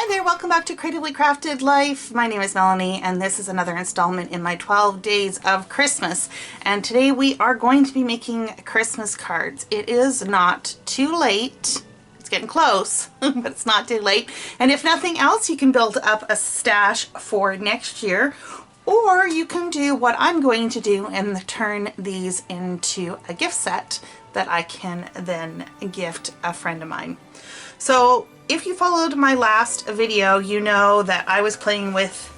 Hi there, welcome back to Creatively Crafted Life. My name is Melanie and this is another installment in my 12 days of Christmas. And today we are going to be making Christmas cards. It is not too late. It's getting close, but it's not too late. And if nothing else, you can build up a stash for next year, or you can do what I'm going to do and turn these into a gift set that I can then gift a friend of mine. So if you followed my last video, you know that I was playing with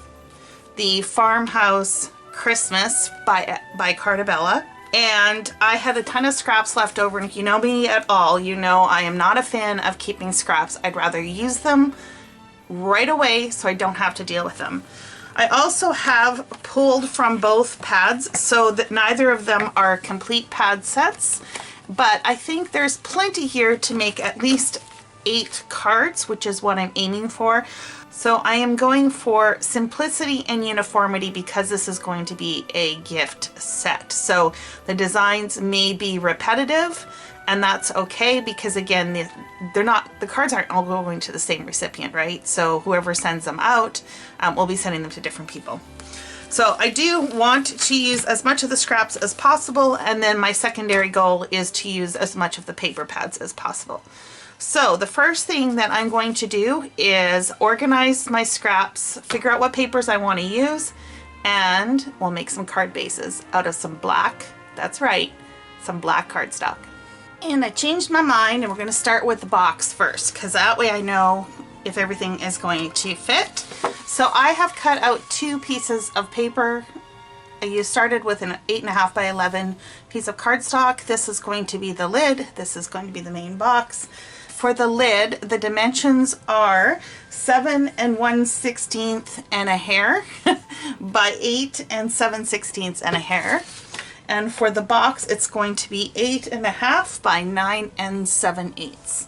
the Farmhouse Christmas by Carta Bella, and I had a ton of scraps left over, and if you know me at all, you know I am not a fan of keeping scraps. I'd rather use them right away so I don't have to deal with them. I also have pulled from both pads so that neither of them are complete pad sets, but I think there's plenty here to make at least 8 cards, which is what I'm aiming for. So I am going for simplicity and uniformity because this is going to be a gift set. So the designs may be repetitive, and that's okay because again, the cards aren't all going to the same recipient, right? So whoever sends them out will be sending them to different people. So I do want to use as much of the scraps as possible, and then my secondary goal is to use as much of the paper pads as possible. So the first thing that I'm going to do is organize my scraps, figure out what papers I want to use, and we'll make some card bases out of some black, that's right, some black cardstock. And I changed my mind and we're going to start with the box first because that way I know if everything is going to fit. So I have cut out 2 pieces of paper. You started with an 8.5 by 11 piece of cardstock. This is going to be the lid. This is going to be the main box. For the lid, the dimensions are 7 1/16 and a hair by 8 7/16 and a hair. And for the box, it's going to be 8.5 by 9 7/8.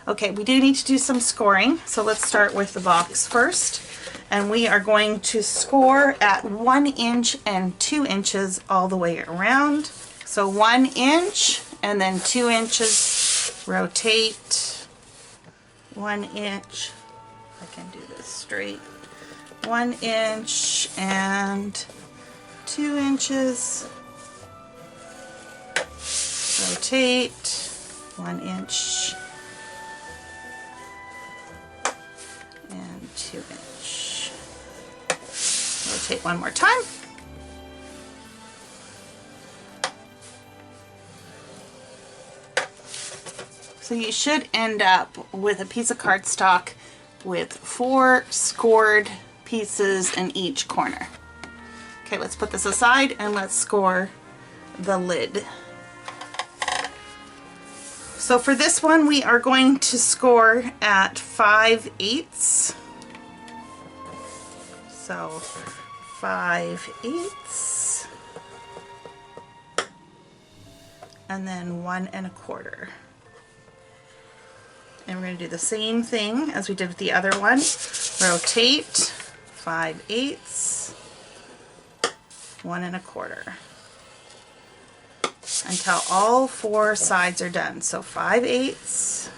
Okay, we do need to do some scoring, so let's start with the box first. And we are going to score at 1 inch and 2 inches all the way around. So 1 inch and then 2 inches, rotate. 1 inch, I can do this straight. 1 inch and 2 inches, rotate. 1 inch and 2 inch, rotate one more time. So you should end up with a piece of cardstock with 4 scored pieces in each corner. Okay, let's put this aside and let's score the lid. So for this one, we are going to score at 5/8. So 5/8, and then 1 1/4. And we're going to do the same thing as we did with the other one. Rotate, 5/8, 1 1/4. Until all 4 sides are done. So 5/8,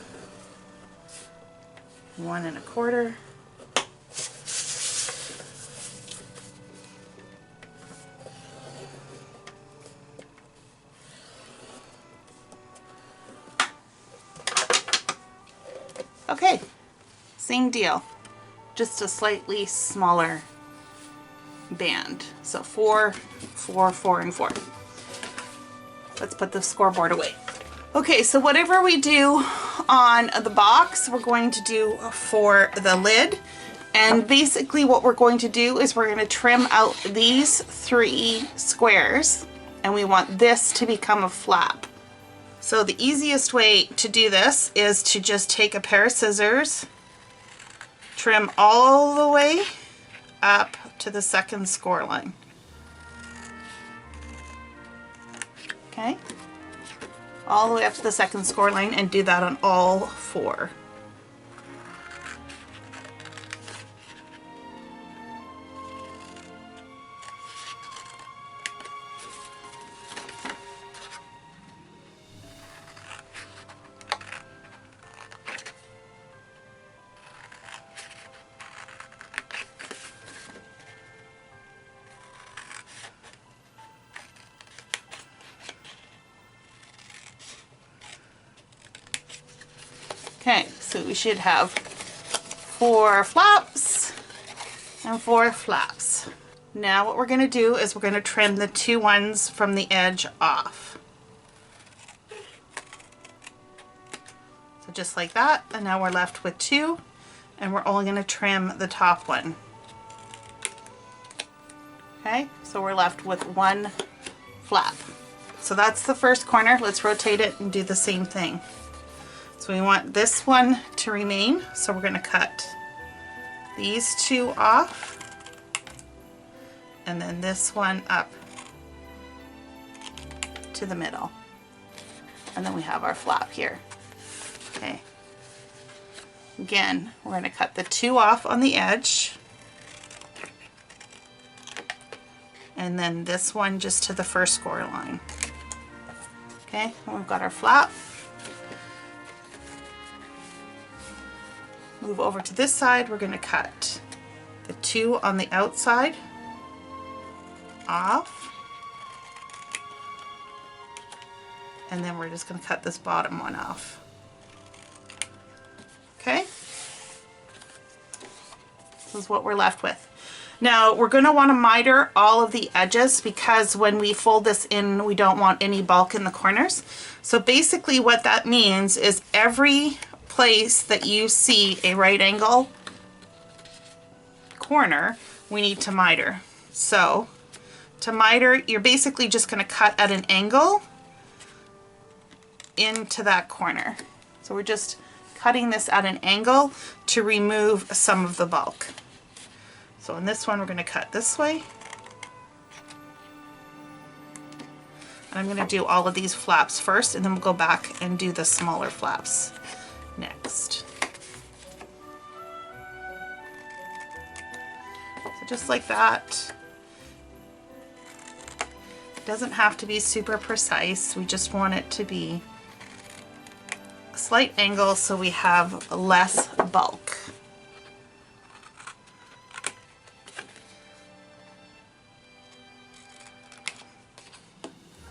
1 1/4. Okay, same deal, just a slightly smaller band. So 4, 4, 4, and 4. Let's put the scoreboard away. Okay, so whatever we do on the box, we're going to do for the lid. And basically what we're going to do is we're going to trim out these 3 squares, and we want this to become a flap. So the easiest way to do this is to just take a pair of scissors, trim all the way up to the second score line. Okay, all the way up to the second score line, and do that on all 4. Okay, so we should have 4 flaps and 4 flaps. Now what we're going to do is we're going to trim the 2 ones from the edge off. So just like that, and now we're left with 2, and we're only going to trim the top one. Okay, so we're left with 1 flap. So that's the first corner. Let's rotate it and do the same thing. So we want this one to remain, so we're going to cut these 2 off, and then this one up to the middle. And then we have our flap here. Okay. Again, we're going to cut the 2 off on the edge, and then this one just to the first score line. Okay, and we've got our flap. Move over to this side, we're going to cut the 2 on the outside off, and then we're just going to cut this bottom one off. Okay, this is what we're left with. Now we're going to want to miter all of the edges because when we fold this in, we don't want any bulk in the corners. So basically what that means is every place that you see a right angle corner, we need to miter. So to miter, you're basically just going to cut at an angle into that corner. So we're just cutting this at an angle to remove some of the bulk. So in this one, we're going to cut this way. And I'm going to do all of these flaps first, and then we'll go back and do the smaller flaps next. So just like that. It doesn't have to be super precise. We just want it to be a slight angle so we have less bulk.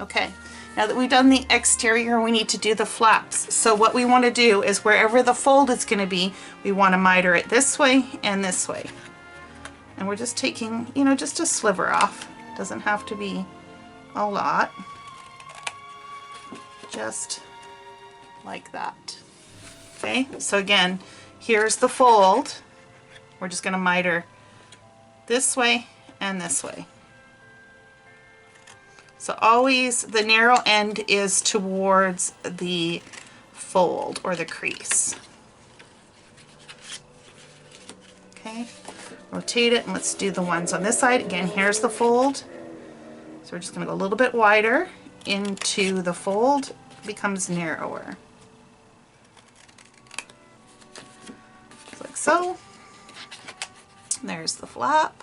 Okay, now that we've done the exterior, we need to do the flaps. So what we want to do is wherever the fold is going to be, we want to miter it this way and this way. And we're just taking, you know, just a sliver off. Doesn't have to be a lot. Just like that. Okay, so again, here's the fold. We're just going to miter this way and this way. So always the narrow end is towards the fold or the crease. Okay, rotate it and let's do the ones on this side. Again, here's the fold. So we're just going to go a little bit wider into the fold. It becomes narrower. Like so. There's the flap.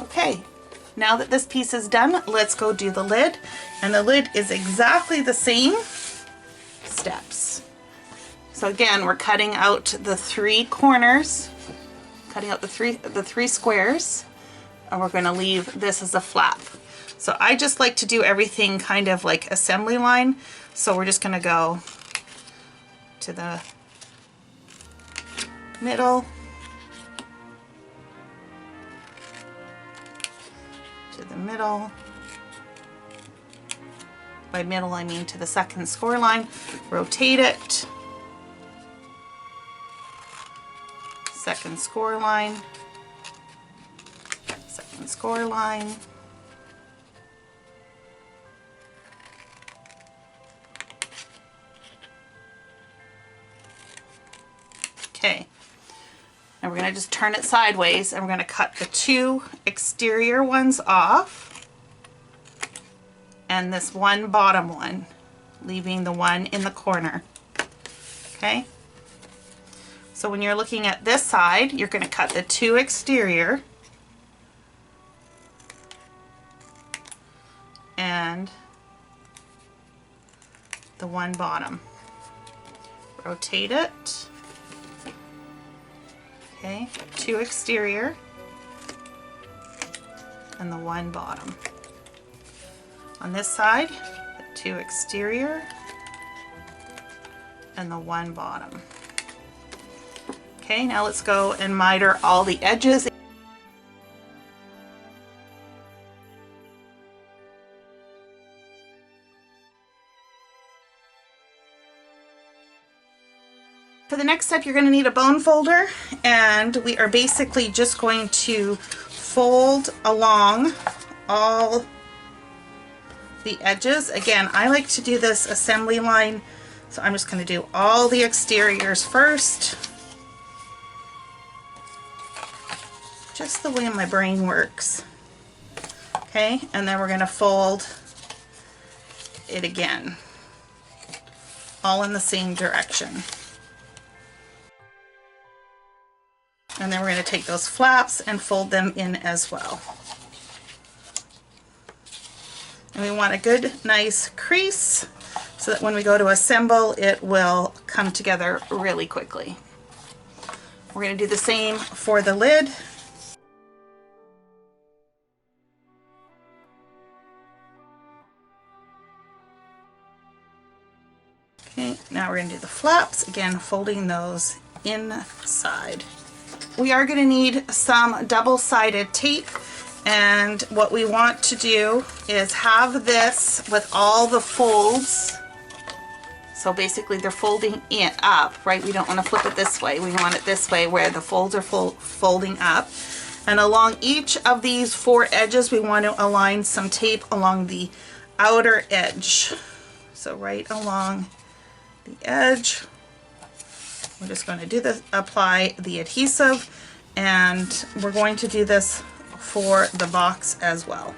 Okay, now that this piece is done, let's go do the lid. And the lid is exactly the same steps. So again, we're cutting out the 3 corners, cutting out the three squares, and we're going to leave this as a flap. So I just like to do everything kind of like assembly line. So we're just going to go to the middle, to the middle. By middle, I mean to the second score line. Rotate it. Second score line. Second score line. Okay. And we're going to just turn it sideways and we're going to cut the 2 exterior ones off and this one bottom one, leaving the one in the corner. Okay? So when you're looking at this side, you're going to cut the 2 exterior and the 1 bottom. Rotate it. Okay, 2 exterior and the one bottom. On this side, the two exterior and the one bottom. Okay, now let's go and miter all the edges. For the next step, you're going to need a bone folder, and we are basically just going to fold along all the edges. Again, I like to do this assembly line, so I'm just going to do all the exteriors first. Just the way my brain works. Okay, and then we're going to fold it again, all in the same direction. And then we're going to take those flaps and fold them in as well. And we want a good, nice crease so that when we go to assemble, it will come together really quickly. We're going to do the same for the lid. Okay, now we're going to do the flaps, again folding those inside. We are going to need some double-sided tape, and what we want to do is have this with all the folds. So basically they're folding it up, right? We don't want to flip it this way. We want it this way where the folds are folding up. And along each of these four edges, we want to align some tape along the outer edge. So right along the edge. We're just going to do this, apply the adhesive, and we're going to do this for the box as well.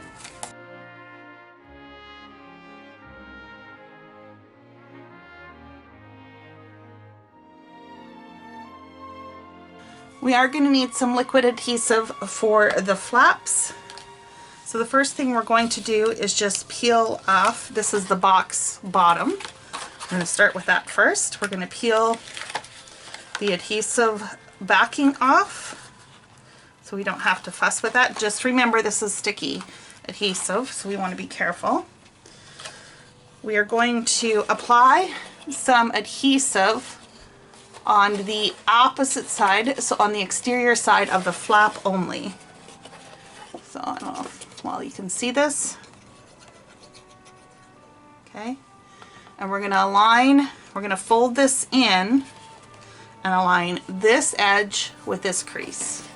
We are going to need some liquid adhesive for the flaps. So the first thing we're going to do is just peel off, this is the box bottom. I'm going to start with that first. We're going to peel the adhesive backing off so we don't have to fuss with that. Just remember, this is sticky adhesive, so we want to be careful. We are going to apply some adhesive on the opposite side, so on the exterior side of the flap only. So I don't know if, well, you can see this. Okay, and we're going to align, we're going to fold this in and align this edge with this crease.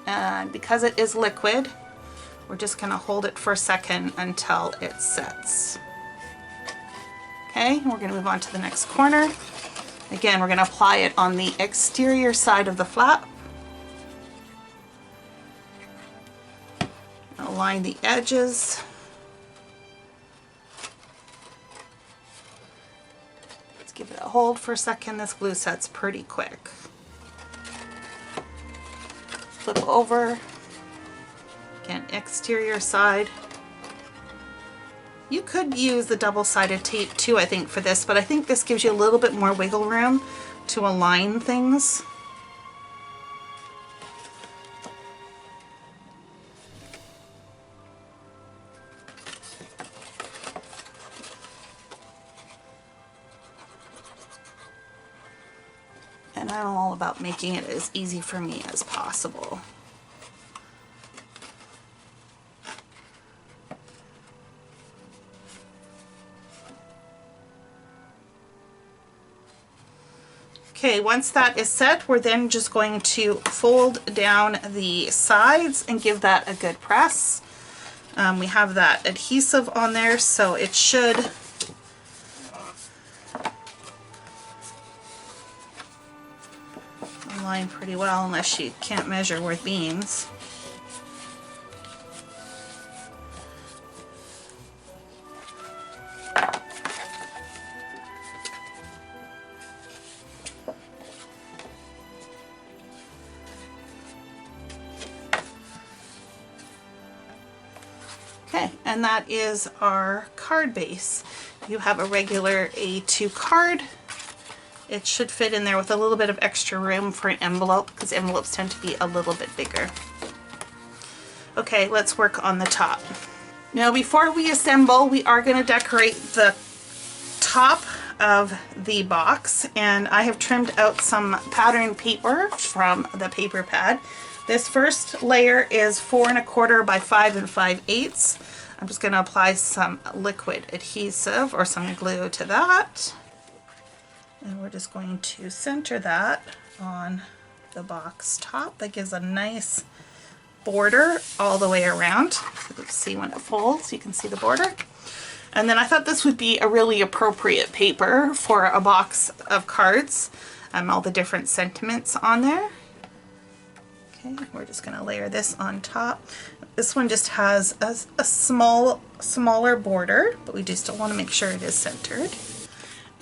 And because it is liquid, we're just going to hold it for a second until it sets. Okay, we're going to move on to the next corner. Again, we're going to apply it on the exterior side of the flap. Align the edges. Let's give it a hold for a second. This glue sets pretty quick. Flip over. Again, exterior side. You could use the double-sided tape too, I think, for this, but I think this gives you a little bit more wiggle room to align things. And I'm all about making it as easy for me as possible. Okay, once that is set, we're then just going to fold down the sides and give that a good press. We have that adhesive on there, so it should align pretty well, unless you can't measure with beans. Okay, and that is our card base. You have a regular A2 card, It should fit in there with a little bit of extra room for an envelope because envelopes tend to be a little bit bigger. Okay, let's work on the top. Now before we assemble, we are going to decorate the top of the box, and I have trimmed out some pattern paper from the paper pad. This first layer is 4 1/4 by 5 5/8. I'm just going to apply some liquid adhesive or some glue to that. And we're just going to center that on the box top. That gives a nice border all the way around. Let's see when it folds, you can see the border. And then I thought this would be a really appropriate paper for a box of cards. All the different sentiments on there. Okay, we're just going to layer this on top. This one just has a smaller border, but we do still want to make sure it is centered.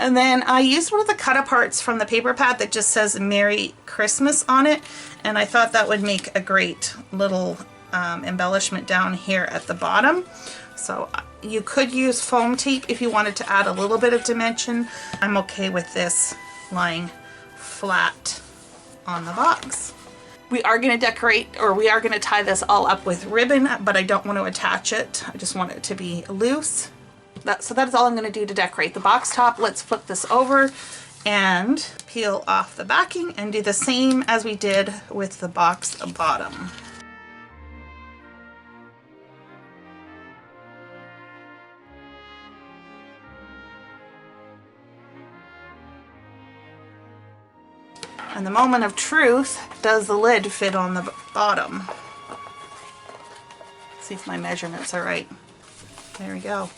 And then I used one of the cut-aparts from the paper pad that just says Merry Christmas on it, and I thought that would make a great little embellishment down here at the bottom. So you could use foam tape if you wanted to add a little bit of dimension. I'm okay with this lying flat on the box. We are going to decorate, or we are going to tie this all up with ribbon, but I don't want to attach it. I just want it to be loose. So that is all I'm going to do to decorate the box top. Let's flip this over and peel off the backing and do the same as we did with the box bottom. And the moment of truth, does the lid fit on the bottom? See if my measurements are right. There we go.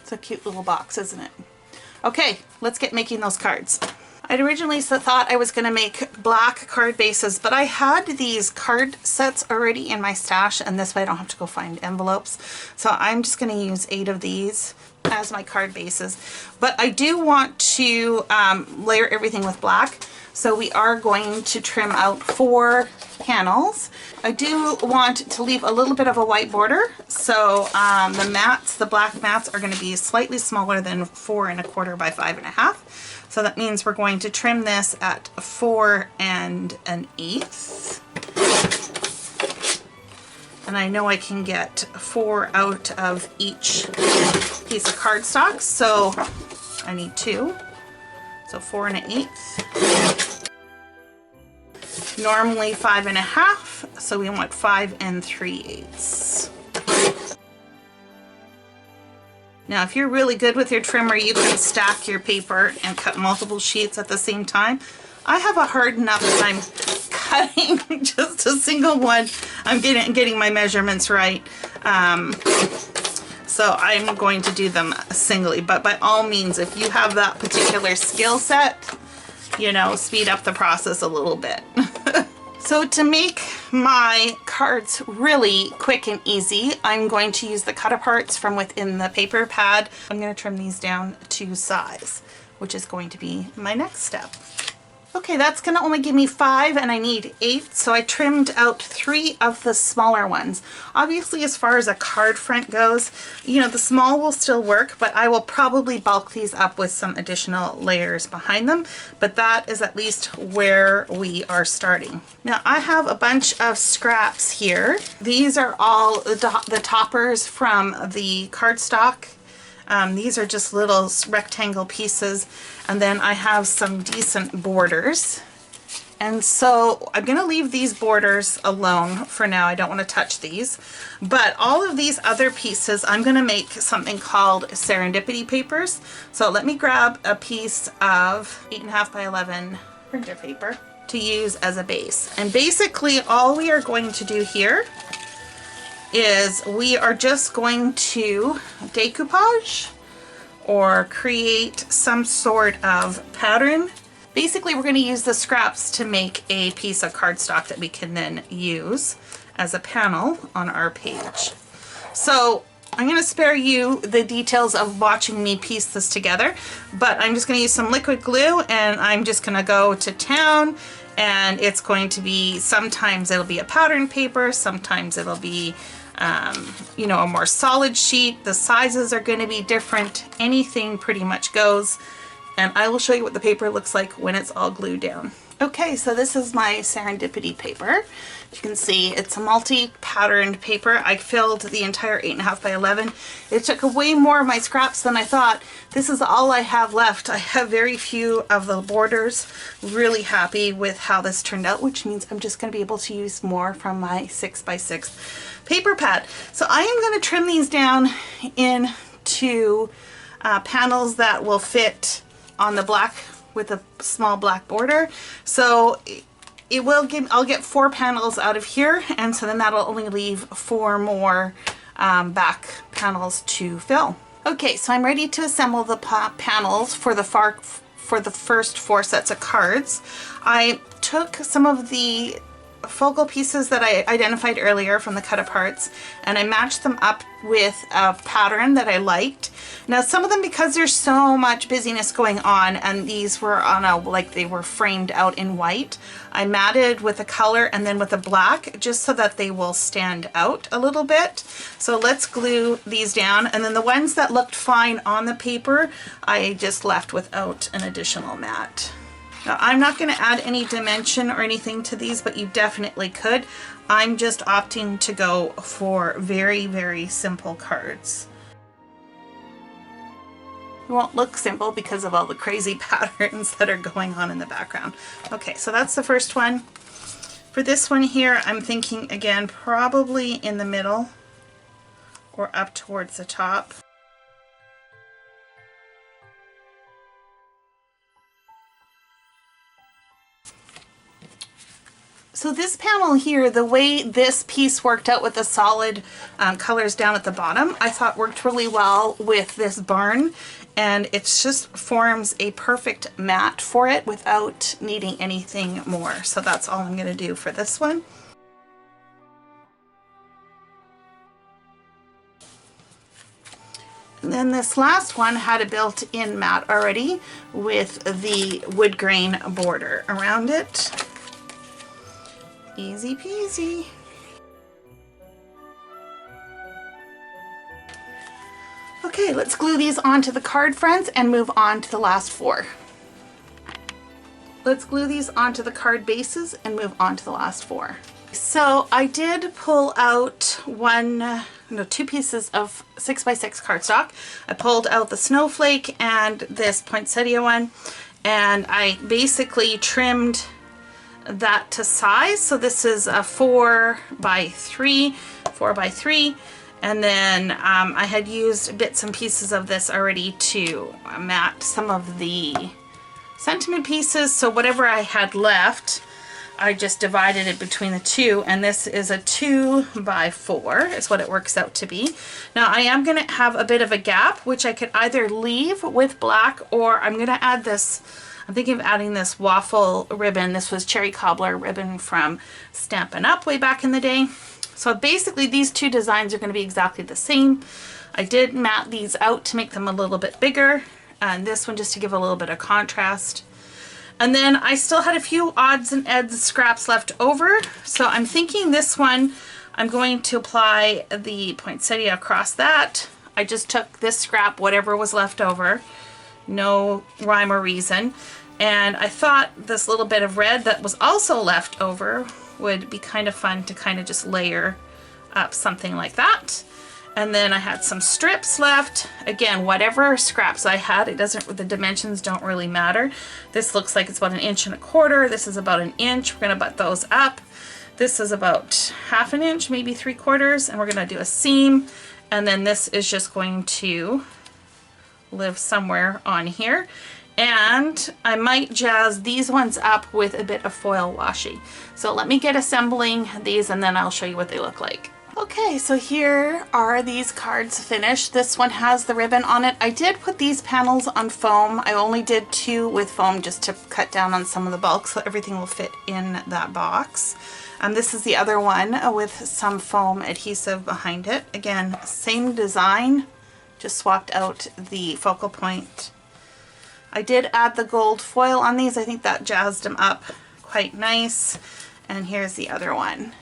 It's a cute little box, isn't it? Okay, let's get making those cards. I'd originally thought I was going to make black card bases, but I had these card sets already in my stash, and this way I don't have to go find envelopes. So I'm just going to use 8 of these as my card bases. But I do want to layer everything with black. So we are going to trim out 4 panels. I do want to leave a little bit of a white border. So the mats, the black mats, are going to be slightly smaller than 4 1/4 by 5 1/2. So that means we're going to trim this at 4 1/8. And I know I can get 4 out of each piece of cardstock, so I need 2. So 4 1/8. Normally 5 1/2, so we want 5 3/8. Now, if you're really good with your trimmer, you can stack your paper and cut multiple sheets at the same time. I have a hard enough time cutting just a single one. I'm getting my measurements right. So I'm going to do them singly, but by all means, if you have that particular skill set, you know, speed up the process a little bit. So to make my cards really quick and easy, I'm going to use the cut-aparts from within the paper pad. I'm going to trim these down to size, which is going to be my next step. Okay, that's going to only give me 5 and I need 8, so I trimmed out 3 of the smaller ones. Obviously, as far as a card front goes, you know, the small will still work, but I will probably bulk these up with some additional layers behind them, but that is at least where we are starting. Now, I have a bunch of scraps here. These are all the toppers from the cardstock. These are just little rectangle pieces, and then I have some decent borders. And so I'm going to leave these borders alone for now. I don't want to touch these. But all of these other pieces, I'm going to make something called serendipity papers. So let me grab a piece of 8 1/2 by 11 printer paper to use as a base. And basically all we are going to do here is we are just going to decoupage or create some sort of pattern. Basically, we're going to use the scraps to make a piece of cardstock that we can then use as a panel on our page. So I'm going to spare you the details of watching me piece this together, but I'm just going to use some liquid glue and I'm just going to go to town, and it's going to be, sometimes it'll be a pattern paper, sometimes it'll be you know, a more solid sheet. The sizes are going to be different. Anything pretty much goes. and I will show you what the paper looks like when it's all glued down. Okay, so this is my Serendipity paper. You can see it's a multi-patterned paper. I filled the entire 8.5 by 11. It took away more of my scraps than I thought. This is all I have left. I have very few of the borders. Really happy with how this turned out, which means I'm just going to be able to use more from my 6x6 paper pad. So I am going to trim these down into panels that will fit on the black with a small black border. So I'll get 4 panels out of here, and so then that'll only leave 4 more back panels to fill. Okay, so I'm ready to assemble the panels for the first 4 sets of cards. I took some of the focal pieces that I identified earlier from the cut aparts, and I matched them up with a pattern that I liked. Now some of them, because there's so much busyness going on, and these were on like they were framed out in white, I matted with a color and then with a black just so that they will stand out a little bit. So let's glue these down, and then the ones that looked fine on the paper I just left without an additional mat. Now, I'm not going to add any dimension or anything to these, but you definitely could. I'm just opting to go for very, very simple cards. It won't look simple because of all the crazy patterns that are going on in the background. Okay, so that's the first one. For this one here, I'm thinking, again, probably in the middle or up towards the top. So this panel here, the way this piece worked out with the solid colors down at the bottom, I thought worked really well with this barn, and it just forms a perfect mat for it without needing anything more. So that's all I'm going to do for this one. And then this last one had a built-in mat already with the wood grain border around it. Easy peasy. Okay, let's glue these onto the card, friends, and move on to the last 4. Let's glue these onto the card bases and move on to the last 4. So I did pull out 2 pieces of 6x6 cardstock. I pulled out the snowflake and this poinsettia one, and I basically trimmed that to size. So this is a 4x3, and then I had used bits and pieces of this already to mat some of the sentiment pieces. So whatever I had left, I just divided it between the 2, and this is a 2x4 is what it works out to be. Now I am going to have a bit of a gap, which I could either leave with black, or I'm going to add this. I'm thinking of adding this waffle ribbon. This was cherry cobbler ribbon from Stampin' Up! Way back in the day. So basically these 2 designs are going to be exactly the same. I did mat these out to make them a little bit bigger, and this one just to give a little bit of contrast. And then I still had a few odds and ends scraps left over. So I'm thinking this one, I'm going to apply the poinsettia across that. I just took this scrap, whatever was left over, no rhyme or reason. And I thought this little bit of red that was also left over would be kind of fun to kind of just layer up something like that. And then I had some strips left. Again, whatever scraps I had, the dimensions don't really matter. This looks like it's about 1.25 inches. This is about 1 inch. We're gonna butt those up. This is about 1/2 inch, maybe 3/4, and we're gonna do a seam. And then this is just going to live somewhere on here. And I might jazz these ones up with a bit of foil washi. So let me get assembling these, and then I'll show you what they look like. Okay, so here are these cards finished. This one has the ribbon on it. I did put these panels on foam. I only did 2 with foam just to cut down on some of the bulk so everything will fit in that box. This is the other one with some foam adhesive behind it. Again, same design, just swapped out the focal point. I did add the gold foil on these. I think that jazzed them up quite nice. And here's the other one.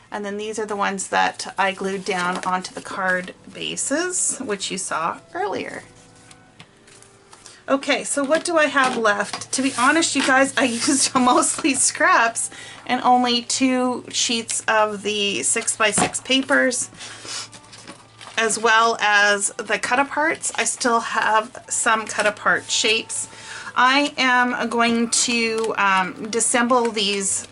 And then these are the ones that I glued down onto the card bases, which you saw earlier. Okay, so what do I have left? To be honest, you guys, I used mostly scraps and only 2 sheets of the 6x6 papers, as well as the cut-aparts. I still have some cut-apart shapes. I am going to disassemble these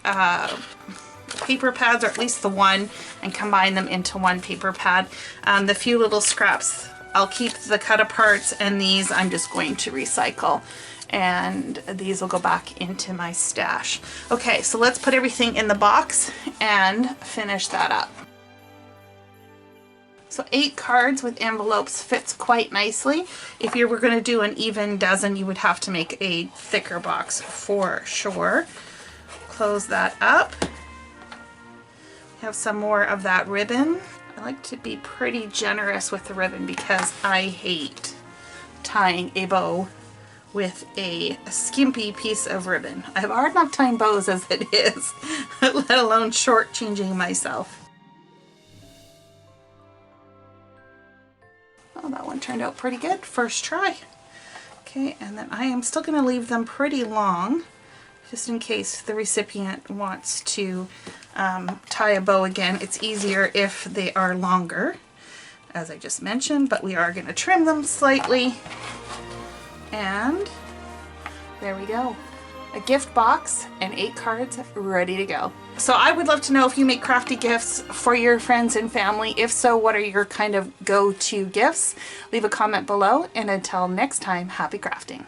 paper pads, or at least the one, and combine them into one paper pad. The few little scraps, I'll keep the cut-aparts, and these I'm just going to recycle. And these will go back into my stash. Okay, so let's put everything in the box and finish that up. So 8 cards with envelopes fits quite nicely. If you were going to do an even dozen, you would have to make a thicker box for sure. Close that up. Have some more of that ribbon. I like to be pretty generous with the ribbon because I hate tying a bow with a skimpy piece of ribbon. I have a hard enough tying bows as it is, let alone shortchanging myself. Oh, that one turned out pretty good. First try. Okay, and then I am still going to leave them pretty long, just in case the recipient wants to tie a bow again. It's easier if they are longer, as I just mentioned, but we are going to trim them slightly. And there we go. A gift box and 8 cards ready to go. So I would love to know if you make crafty gifts for your friends and family. If so, what are your kind of go-to gifts? Leave a comment below, and until next time, happy crafting.